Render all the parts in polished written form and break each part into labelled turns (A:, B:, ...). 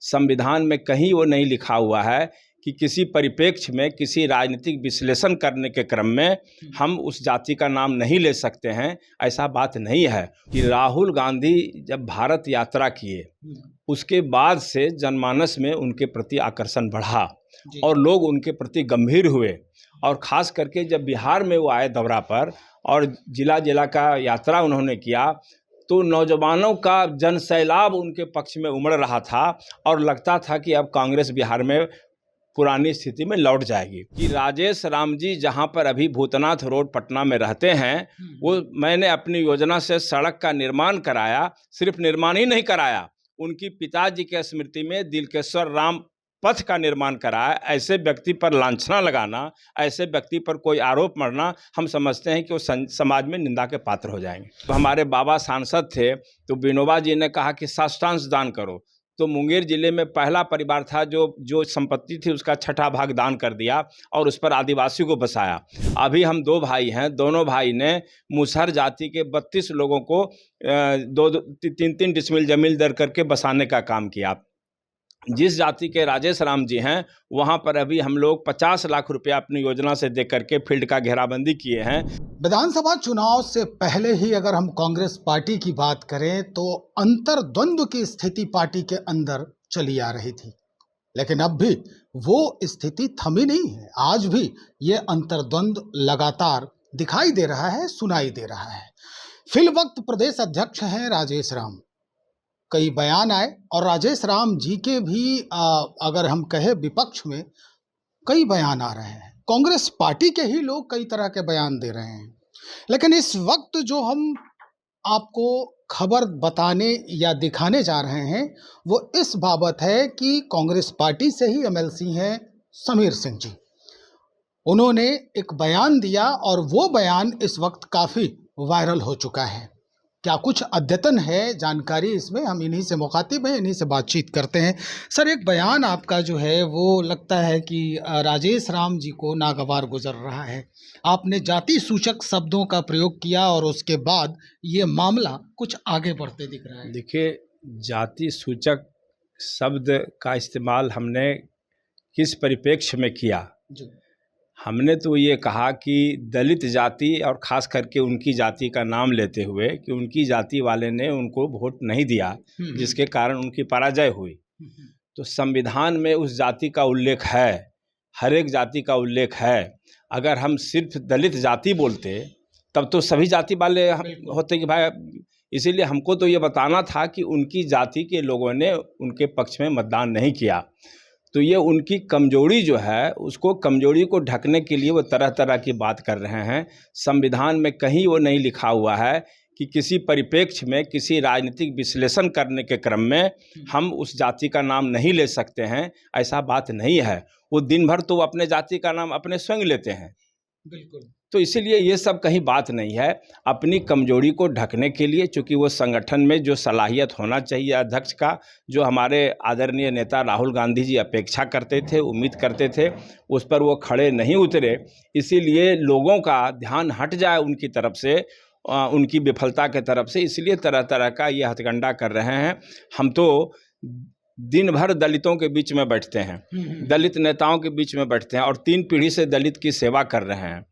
A: संविधान में कहीं वो नहीं लिखा हुआ है कि किसी परिप्रेक्ष्य में किसी राजनीतिक विश्लेषण करने के क्रम में हम उस जाति का नाम नहीं ले सकते हैं। ऐसा बात नहीं है कि राहुल गांधी जब भारत यात्रा किए उसके बाद से जनमानस में उनके प्रति आकर्षण बढ़ा और लोग उनके प्रति गंभीर हुए। और ख़ास करके जब बिहार में वो आए दौरा पर और जिला जिला का यात्रा उन्होंने किया तो नौजवानों का जनसैलाब उनके पक्ष में उमड़ रहा था और लगता था कि अब कांग्रेस बिहार में पुरानी स्थिति में लौट जाएगी। कि राजेश राम जी जहां पर अभी भूतनाथ रोड पटना में रहते हैं, वो मैंने अपनी योजना से सड़क का निर्माण कराया। सिर्फ निर्माण ही नहीं कराया, उनकी पिताजी के स्मृति में दिलकेश्वर राम पथ का निर्माण कराया। ऐसे व्यक्ति पर लांछना लगाना, ऐसे व्यक्ति पर कोई आरोप मढ़ना, हम समझते हैं कि वो समाज में निंदा के पात्र हो जाएंगे। तो हमारे बाबा सांसद थे तो विनोबा जी ने कहा कि साष्टांश दान करो, तो मुंगेर जिले में पहला परिवार था जो संपत्ति थी उसका 6ठा भाग दान कर दिया और उस पर आदिवासी को बसाया। अभी हम 2 भाई हैं, दोनों भाई ने मुसहर जाति के 32 लोगों को 2-3 डिसमिल जमीन दर करके बसाने का काम किया। जिस जाति के राजेश राम जी हैं वहां पर अभी हम लोग 50 लाख रुपया अपनी योजना से दे करके फील्ड का घेराबंदी किए हैं।
B: विधानसभा चुनाव से पहले ही अगर हम कांग्रेस पार्टी की बात करें तो अंतर्द्वंद की स्थिति पार्टी के अंदर चली आ रही थी, लेकिन अब भी वो स्थिति थमी नहीं है। आज भी ये अंतर्द्वंद लगातार दिखाई दे रहा है, सुनाई दे रहा है। फिलवक्त प्रदेश अध्यक्ष हैं राजेश राम। कई बयान आए और राजेश राम जी के भी अगर हम कहें विपक्ष में कई बयान आ रहे हैं। कांग्रेस पार्टी के ही लोग कई तरह के बयान दे रहे हैं, लेकिन इस वक्त जो हम आपको खबर बताने या दिखाने जा रहे हैं वो इस बाबत है कि कांग्रेस पार्टी से ही एमएलसी हैं समीर सिंह जी। उन्होंने एक बयान दिया और वो बयान इस वक्त काफ़ी वायरल हो चुका है। क्या कुछ अद्यतन है जानकारी इसमें, हम इन्हीं से मुखातिब हैं, इन्हीं से बातचीत करते हैं। सर, एक बयान आपका जो है वो लगता है कि राजेश राम जी को नागवार गुजर रहा है। आपने जाति सूचक शब्दों का प्रयोग किया और उसके बाद ये मामला कुछ आगे बढ़ते दिख रहा है।
A: देखिए, जाति सूचक शब्द का इस्तेमाल हमने किस परिप्रेक्ष्य में किया? हमने तो ये कहा कि दलित जाति और ख़ास करके उनकी जाति का नाम लेते हुए कि उनकी जाति वाले ने उनको वोट नहीं दिया, जिसके कारण उनकी पराजय हुई। तो संविधान में उस जाति का उल्लेख है, हर एक जाति का उल्लेख है। अगर हम सिर्फ दलित जाति बोलते तब तो सभी जाति वाले होते कि भाई, इसीलिए हमको तो ये बताना था कि उनकी जाति के लोगों ने उनके पक्ष में मतदान नहीं किया। तो ये उनकी कमजोरी जो है, उसको कमजोरी को ढकने के लिए वो तरह तरह की बात कर रहे हैं। संविधान में कहीं वो नहीं लिखा हुआ है कि किसी परिप्रेक्ष्य में किसी राजनीतिक विश्लेषण करने के क्रम में हम उस जाति का नाम नहीं ले सकते हैं। ऐसा बात नहीं है। वो दिन भर तो अपने जाति का नाम अपने स्वयं लेते हैं।
B: बिल्कुल।
A: तो इसीलिए ये सब कहीं बात नहीं है। अपनी कमजोरी को ढकने के लिए, चूँकि वो संगठन में जो सलाहियत होना चाहिए अध्यक्ष का, जो हमारे आदरणीय नेता राहुल गांधी जी अपेक्षा करते थे, उम्मीद करते थे, उस पर वो खड़े नहीं उतरे। इसीलिए लोगों का ध्यान हट जाए उनकी तरफ से, उनकी विफलता के तरफ से, इसलिए तरह तरह का ये हथकंडा कर रहे हैं। हम तो दिन भर दलितों के बीच में बैठते हैं, दलित नेताओं के बीच में बैठते हैं और 3 पीढ़ी से दलित की सेवा कर रहे हैं।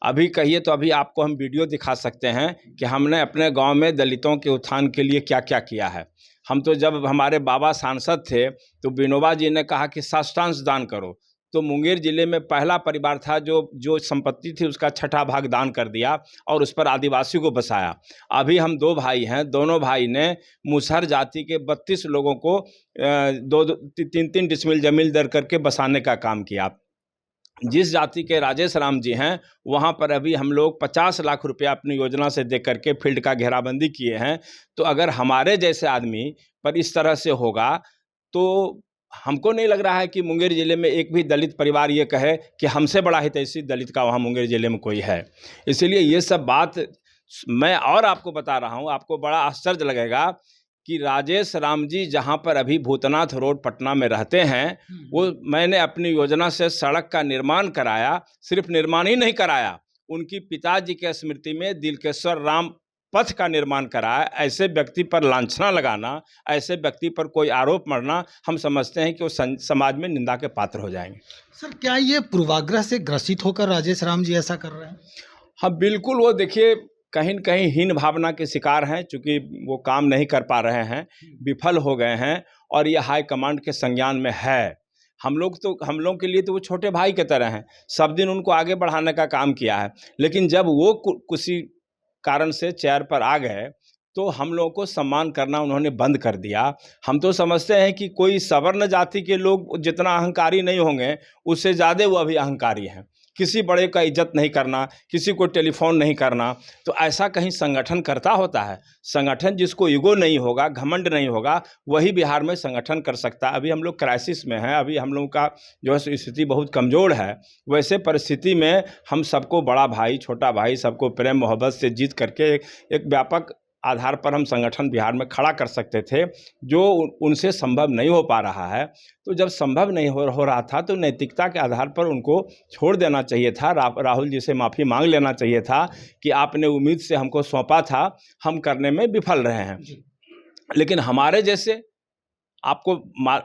A: अभी कहिए तो अभी आपको हम वीडियो दिखा सकते हैं कि हमने अपने गांव में दलितों के उत्थान के लिए क्या क्या किया है। हम तो जब हमारे बाबा सांसद थे तो विनोबा जी ने कहा कि साष्टांश दान करो, तो मुंगेर जिले में पहला परिवार था जो संपत्ति थी उसका 6ठा भाग दान कर दिया और उस पर आदिवासी को बसाया। अभी हम 2 भाई हैं, दोनों भाई ने मुसहर जाति के 32 लोगों को 2-3 डिसमिल जमीन दर करके बसाने का काम किया। जिस जाति के राजेश राम जी हैं वहाँ पर अभी हम लोग 50 लाख रुपया अपनी योजना से दे करके फील्ड का घेराबंदी किए हैं। तो अगर हमारे जैसे आदमी पर इस तरह से होगा तो हमको नहीं लग रहा है कि मुंगेर जिले में एक भी दलित परिवार ये कहे कि हमसे बड़ा हितैषी दलित का वहाँ मुंगेर जिले में कोई है। इसलिए ये सब बात मैं और आपको बता रहा हूँ, आपको बड़ा आश्चर्य लगेगा कि राजेश राम जी जहां पर अभी भूतनाथ रोड पटना में रहते हैं, वो मैंने अपनी योजना से सड़क का निर्माण कराया। सिर्फ निर्माण ही नहीं कराया, उनकी पिताजी के स्मृति में दिलकेश्वर राम पथ का निर्माण करा है, ऐसे व्यक्ति पर लांछना लगाना, ऐसे व्यक्ति पर कोई आरोप मढ़ना, हम समझते हैं कि वो समाज में निंदा के पात्र हो जाएंगे।
B: सर, क्या ये पूर्वाग्रह से ग्रसित होकर राजेश राम जी ऐसा कर रहे हैं?
A: हाँ बिल्कुल, वो देखिए कहीं न कहीं हीन भावना के शिकार हैं, चूँकि वो काम नहीं कर पा रहे हैं, विफल हो गए हैं और ये हाई कमांड के संज्ञान में है। हम लोगों के लिए तो वो छोटे भाई की तरह हैं, सब दिन उनको आगे बढ़ाने का काम किया है। लेकिन जब वो किसी कारण से चेयर पर आ गए, तो हम लोगों को सम्मान करना उन्होंने बंद कर दिया। हम तो समझते हैं कि कोई सवर्ण जाति के लोग जितना अहंकारी नहीं होंगे, उससे ज़्यादा वो अभी अहंकारी हैं। किसी बड़े का इज्जत नहीं करना, किसी को टेलीफोन नहीं करना, तो ऐसा कहीं संगठन करता होता है? संगठन जिसको ईगो नहीं होगा, घमंड नहीं होगा, वही बिहार में संगठन कर सकता है। अभी हम लोग क्राइसिस में हैं, अभी हम लोगों का जो है स्थिति बहुत कमज़ोर है। वैसे परिस्थिति में हम सबको बड़ा भाई, छोटा भाई, सबको प्रेम मोहब्बत से जीत करके एक व्यापक आधार पर हम संगठन बिहार में खड़ा कर सकते थे, जो उनसे संभव नहीं हो पा रहा है। तो जब संभव नहीं हो रहा था, तो नैतिकता के आधार पर उनको छोड़ देना चाहिए था। राहुल जी से माफ़ी मांग लेना चाहिए था कि आपने उम्मीद से हमको सौंपा था, हम करने में विफल रहे हैं। लेकिन हमारे जैसे आपको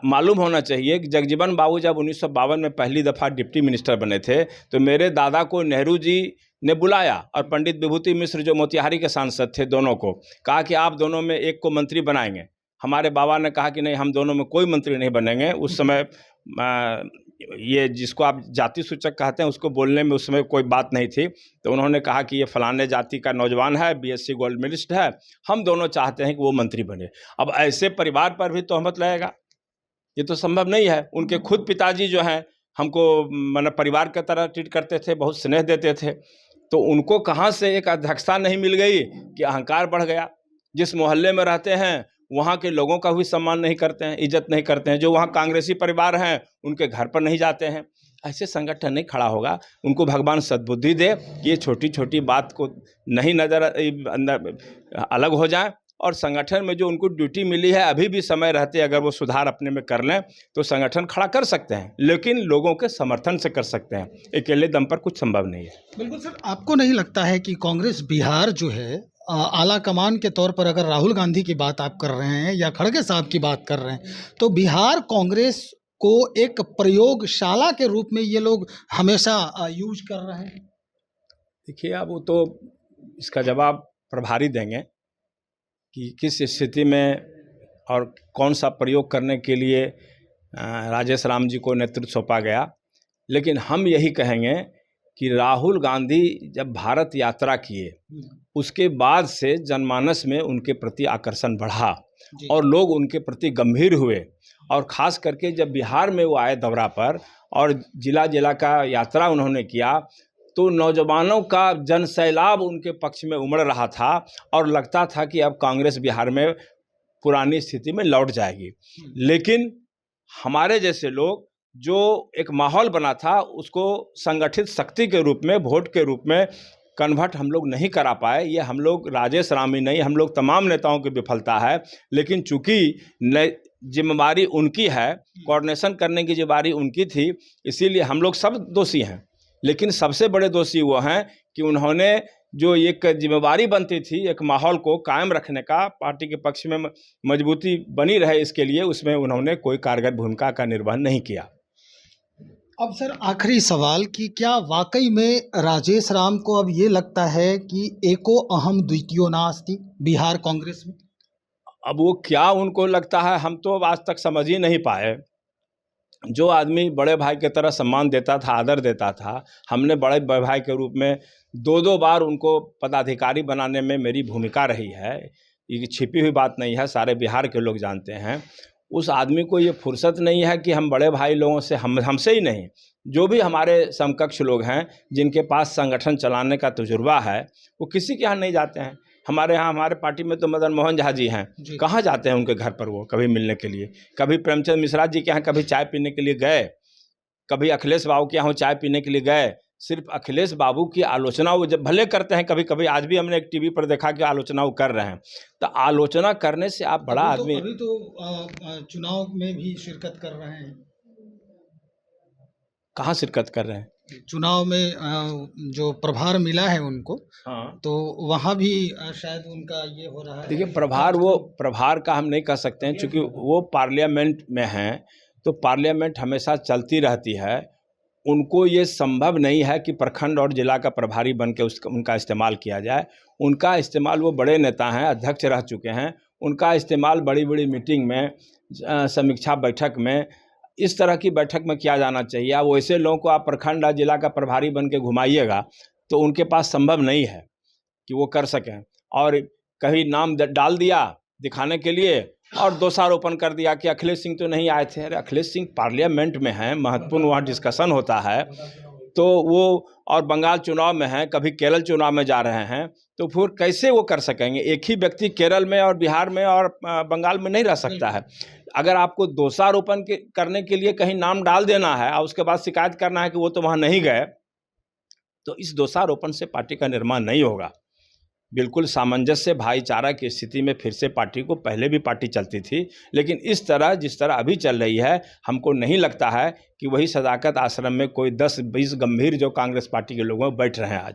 A: मालूम होना चाहिए कि जगजीवन बाबू जब 1952 में पहली दफ़ा डिप्टी मिनिस्टर बने थे, तो मेरे दादा को नेहरू जी ने बुलाया और पंडित विभूति मिश्र जो मोतिहारी के सांसद थे, दोनों को कहा कि आप दोनों में एक को मंत्री बनाएंगे। हमारे बाबा ने कहा कि नहीं, हम दोनों में कोई मंत्री नहीं बनेंगे। उस समय ये जिसको आप जाति सूचक कहते हैं, उसको बोलने में उस समय कोई बात नहीं थी। तो उन्होंने कहा कि ये फलाने जाति का नौजवान है, बीएससी गोल्ड मेडलिस्ट है, हम दोनों चाहते हैं कि वो मंत्री बने। अब ऐसे परिवार पर भी तोहमत लगेगा, ये तो संभव नहीं है। उनके खुद पिताजी जो हैं हमको मतलब परिवार की तरह ट्रीट करते थे, बहुत स्नेह देते थे। तो उनको कहाँ से एक अध्यक्षता नहीं मिल गई कि अहंकार बढ़ गया। जिस मोहल्ले में रहते हैं वहाँ के लोगों का भी सम्मान नहीं करते हैं, इज्जत नहीं करते हैं। जो वहाँ कांग्रेसी परिवार हैं उनके घर पर नहीं जाते हैं। ऐसे संगठन नहीं खड़ा होगा। उनको भगवान सद्बुद्धि दे कि ये छोटी छोटी बात को नहीं नज़र अंदर अलग हो जाए, और संगठन में जो उनको ड्यूटी मिली है, अभी भी समय रहते अगर वो सुधार अपने में कर लें तो संगठन खड़ा कर सकते हैं, लेकिन लोगों के समर्थन से कर सकते हैं। अकेले दम पर कुछ संभव नहीं है।
B: बिल्कुल सर, आपको नहीं लगता है कि कांग्रेस बिहार जो है आला कमान के तौर पर, अगर राहुल गांधी की बात आप कर रहे हैं या खड़गे साहब की बात कर रहे हैं, तो बिहार कांग्रेस को एक प्रयोगशाला के रूप में ये लोग हमेशा यूज कर रहे हैं?
A: देखिए, अब वो तो इसका जवाब प्रभारी देंगे कि किस स्थिति में और कौन सा प्रयोग करने के लिए राजेश राम जी को नेतृत्व सौंपा गया। लेकिन हम यही कहेंगे कि राहुल गांधी जब भारत यात्रा किए, उसके बाद से जनमानस में उनके प्रति आकर्षण बढ़ा और लोग उनके प्रति गंभीर हुए। और ख़ास करके जब बिहार में वो आए दौरा पर और जिला जिला का यात्रा उन्होंने किया, तो नौजवानों का जनसैलाब उनके पक्ष में उमड़ रहा था और लगता था कि अब कांग्रेस बिहार में पुरानी स्थिति में लौट जाएगी। लेकिन हमारे जैसे लोग जो एक माहौल बना था, उसको संगठित शक्ति के रूप में, वोट के रूप में कन्वर्ट हम लोग नहीं करा पाए। ये हम लोग राजेश राम ही नहीं, हम लोग तमाम नेताओं की विफलता है। लेकिन चूंकि जिम्मेवारी उनकी है, कोऑर्डिनेशन करने की जिम्मेवारी उनकी थी, इसीलिए हम लोग सब दोषी हैं। लेकिन सबसे बड़े दोषी वो हैं कि उन्होंने जो एक जिम्मेवारी बनती थी, एक माहौल को कायम रखने का, पार्टी के पक्ष में मजबूती बनी रहे इसके लिए, उसमें उन्होंने कोई कारगर भूमिका का निर्वहन नहीं किया।
B: अब सर, आखिरी सवाल कि क्या वाकई में राजेश राम को अब ये लगता है कि एको अहम द्वितीयो नास्ति बिहार कांग्रेस में?
A: अब वो क्या उनको लगता है, हम तो आज तक समझ ही नहीं पाए। जो आदमी बड़े भाई की तरह सम्मान देता था, आदर देता था, हमने बड़े भाई के रूप में दो बार उनको पदाधिकारी बनाने में मेरी भूमिका रही है। ये छिपी हुई बात नहीं है, सारे बिहार के लोग जानते हैं। उस आदमी को ये फुर्सत नहीं है कि हम बड़े भाई लोगों से, हमसे ही नहीं, जो भी हमारे समकक्ष लोग हैं जिनके पास संगठन चलाने का तजुर्बा है, वो किसी के यहाँ नहीं जाते हैं। हमारे यहाँ, हमारे पार्टी में तो मदन मोहन झा जी हैं, कहाँ जाते हैं उनके घर पर वो कभी मिलने के लिए? कभी प्रेमचंद मिश्रा जी के यहाँ कभी चाय पीने के लिए गए, कभी अखिलेश बाबू के यहाँ चाय पीने के लिए गए। सिर्फ अखिलेश बाबू की आलोचना वो जब भले करते हैं कभी कभी, आज भी हमने एक टीवी पर देखा कि आलोचना वो कर रहे हैं। तो आलोचना करने से आप बड़ा आदमी,
B: अभी तो चुनाव में भी शिरकत कर रहे हैं।
A: कहाँ शिरकत कर रहे हैं?
B: चुनाव में जो प्रभार मिला है उनको,
A: हाँ,
B: तो वहाँ भी शायद उनका ये हो रहा है।
A: देखिए प्रभार का हम नहीं कह सकते हैं, क्योंकि वो पार्लियामेंट में हैं, तो पार्लियामेंट हमेशा चलती रहती है। उनको ये संभव नहीं है कि प्रखंड और जिला का प्रभारी बन के उनका इस्तेमाल किया जाए। उनका इस्तेमाल, वो बड़े नेता हैं, अध्यक्ष रह चुके हैं, उनका इस्तेमाल बड़ी बड़ी मीटिंग में, समीक्षा बैठक में, इस तरह की बैठक में किया जाना चाहिए। अब वैसे लोगों को आप प्रखंड और जिला का प्रभारी बन के घुमाइएगा तो उनके पास संभव नहीं है कि वो कर सकें। और कहीं नाम डाल दिया दिखाने के लिए और दोषारोपण कर दिया कि अखिलेश सिंह तो नहीं आए थे। अरे अखिलेश सिंह पार्लियामेंट में हैं, महत्वपूर्ण वहाँ डिस्कशन होता है, तो वो और बंगाल चुनाव में हैं, कभी केरल चुनाव में जा रहे हैं, तो फिर कैसे वो कर सकेंगे? एक ही व्यक्ति केरल में और बिहार में और बंगाल में नहीं रह सकता है। अगर आपको दोषारोपण करने के लिए कहीं नाम डाल देना है और उसके बाद शिकायत करना है कि वो तो वहाँ नहीं गए, तो इस दोषारोपण से पार्टी का निर्माण नहीं होगा। बिल्कुल सामंजस्य, भाईचारा की स्थिति में फिर से पार्टी को, पहले भी पार्टी चलती थी, लेकिन इस तरह जिस तरह अभी चल रही है, हमको नहीं लगता है कि वही सदाकत आश्रम में कोई 10-20 गंभीर जो कांग्रेस पार्टी के लोग बैठ रहे हैं आज।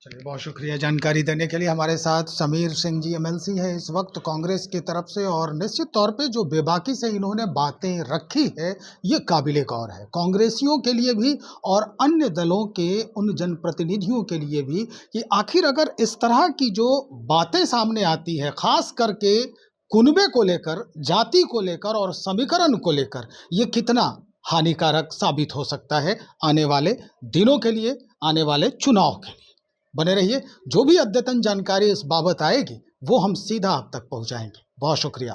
B: चलिए, बहुत शुक्रिया जानकारी देने के लिए। हमारे साथ समीर सिंह जी एमएलसी हैं इस वक्त कांग्रेस की तरफ से, और निश्चित तौर पे जो बेबाकी से इन्होंने बातें रखी है ये काबिले गौर है, कांग्रेसियों के लिए भी और अन्य दलों के उन जनप्रतिनिधियों के लिए भी, कि आखिर अगर इस तरह की जो बातें सामने आती है, खास करके कुनबे को लेकर, जाति को लेकर और समीकरण को लेकर, ये कितना हानिकारक साबित हो सकता है आने वाले दिनों के लिए, आने वाले चुनाव के लिए। बने रहिए, जो भी अद्यतन जानकारी इस बाबत आएगी वो हम सीधा आप तक पहुंचाएंगे। बहुत शुक्रिया।